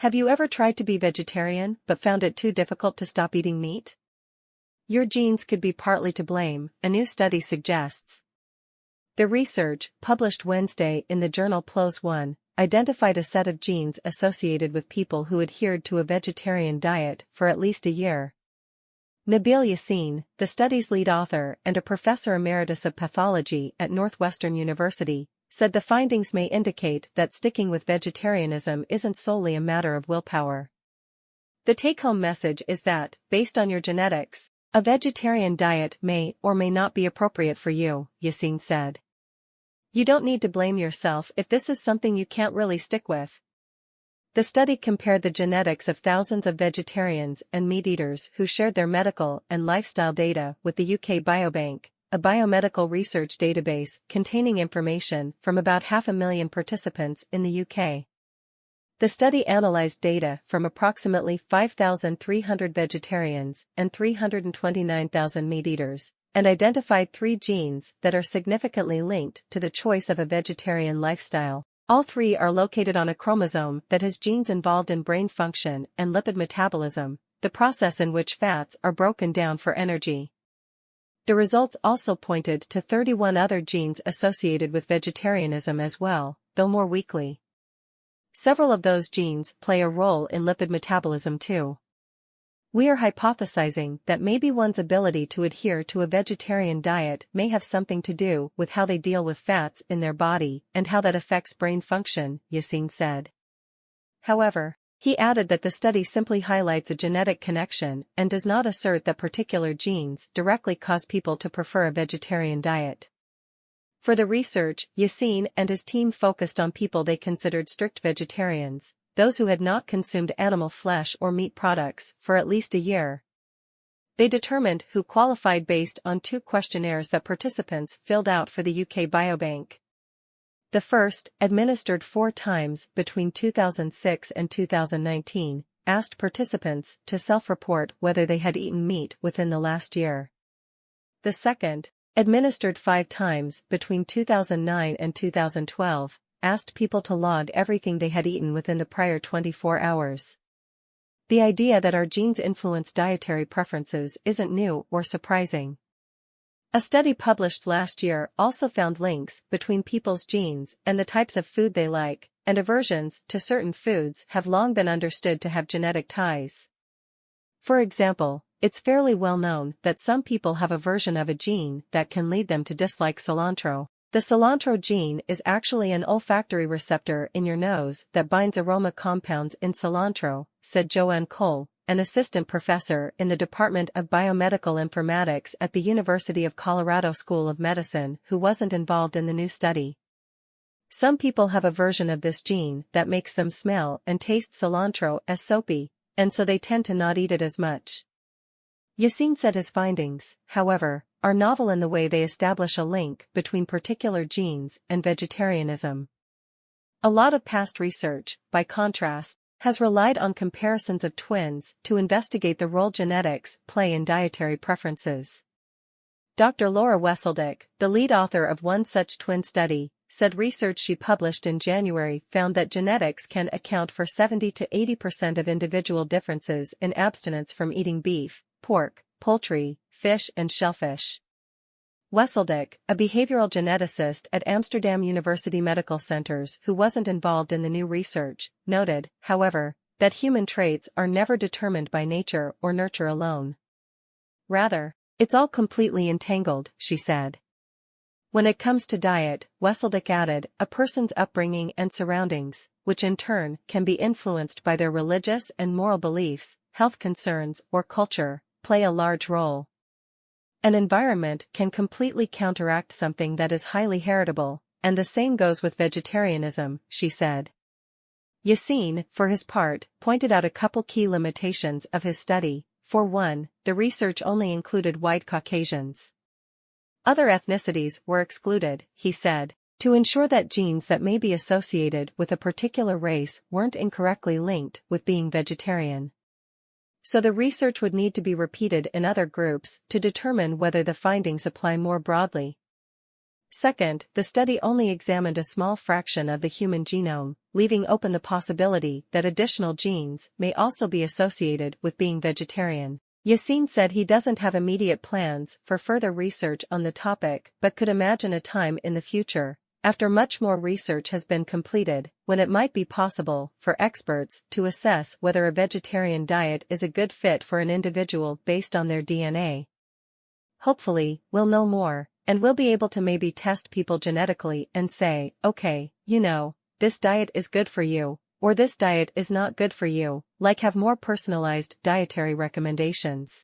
Have you ever tried to be vegetarian but found it too difficult to stop eating meat? Your genes could be partly to blame, a new study suggests. The research, published Wednesday in the journal PLOS ONE, identified a set of genes associated with people who adhered to a vegetarian diet for at least a year. Nabil Yassin, the study's lead author and a professor emeritus of pathology at Northwestern University, said the findings may indicate that sticking with vegetarianism isn't solely a matter of willpower. The take-home message is that, based on your genetics, a vegetarian diet may or may not be appropriate for you, Yassin said. You don't need to blame yourself if this is something you can't really stick with. The study compared the genetics of thousands of vegetarians and meat-eaters who shared their medical and lifestyle data with the UK Biobank, a biomedical research database containing information from about 500,000 participants in the UK. The study analyzed data from approximately 5,300 vegetarians and 329,000 meat-eaters, and identified 3 genes that are significantly linked to the choice of a vegetarian lifestyle. All 3 are located on a chromosome that has genes involved in brain function and lipid metabolism, the process in which fats are broken down for energy. The results also pointed to 31 other genes associated with vegetarianism as well, though more weakly. Several of those genes play a role in lipid metabolism too. We are hypothesizing that maybe one's ability to adhere to a vegetarian diet may have something to do with how they deal with fats in their body and how that affects brain function, Yassin said. However, he added that the study simply highlights a genetic connection and does not assert that particular genes directly cause people to prefer a vegetarian diet. For the research, Yassin and his team focused on people they considered strict vegetarians, those who had not consumed animal flesh or meat products for at least a year. They determined who qualified based on 2 questionnaires that participants filled out for the UK Biobank. The first, administered 4 times between 2006 and 2019, asked participants to self-report whether they had eaten meat within the last year. The second, administered 5 times between 2009 and 2012, asked people to log everything they had eaten within the prior 24 hours. The idea that our genes influence dietary preferences isn't new or surprising. A study published last year also found links between people's genes and the types of food they like, and aversions to certain foods have long been understood to have genetic ties. For example, it's fairly well known that some people have a version of a gene that can lead them to dislike cilantro. The cilantro gene is actually an olfactory receptor in your nose that binds aroma compounds in cilantro, said Joanne Cole, an assistant professor in the Department of Biomedical Informatics at the University of Colorado School of Medicine who wasn't involved in the new study. Some people have a version of this gene that makes them smell and taste cilantro as soapy, and so they tend to not eat it as much. Yassin said his findings, however, are novel in the way they establish a link between particular genes and vegetarianism. A lot of past research, by contrast, has relied on comparisons of twins to investigate the role genetics play in dietary preferences. Dr. Laura Wesseldick, the lead author of one such twin study, said research she published in January found that genetics can account for 70 to 80% of individual differences in abstinence from eating beef, pork, poultry, fish and shellfish. Wesseldick, a behavioral geneticist at Amsterdam University Medical Centers who wasn't involved in the new research, noted, however, that human traits are never determined by nature or nurture alone. Rather, it's all completely entangled, she said. When it comes to diet, Wesseldick added, a person's upbringing and surroundings, which in turn can be influenced by their religious and moral beliefs, health concerns or culture, play a large role. An environment can completely counteract something that is highly heritable, and the same goes with vegetarianism, she said. Yassin, for his part, pointed out a couple key limitations of his study. For one, the research only included white Caucasians. Other ethnicities were excluded, he said, to ensure that genes that may be associated with a particular race weren't incorrectly linked with being vegetarian. So the research would need to be repeated in other groups to determine whether the findings apply more broadly. Second, the study only examined a small fraction of the human genome, leaving open the possibility that additional genes may also be associated with being vegetarian. Yassine said he doesn't have immediate plans for further research on the topic but could imagine a time in the future, after much more research has been completed, when it might be possible for experts to assess whether a vegetarian diet is a good fit for an individual based on their DNA. Hopefully, we'll know more, and we'll be able to maybe test people genetically and say, okay, this diet is good for you, or this diet is not good for you, like have more personalized dietary recommendations.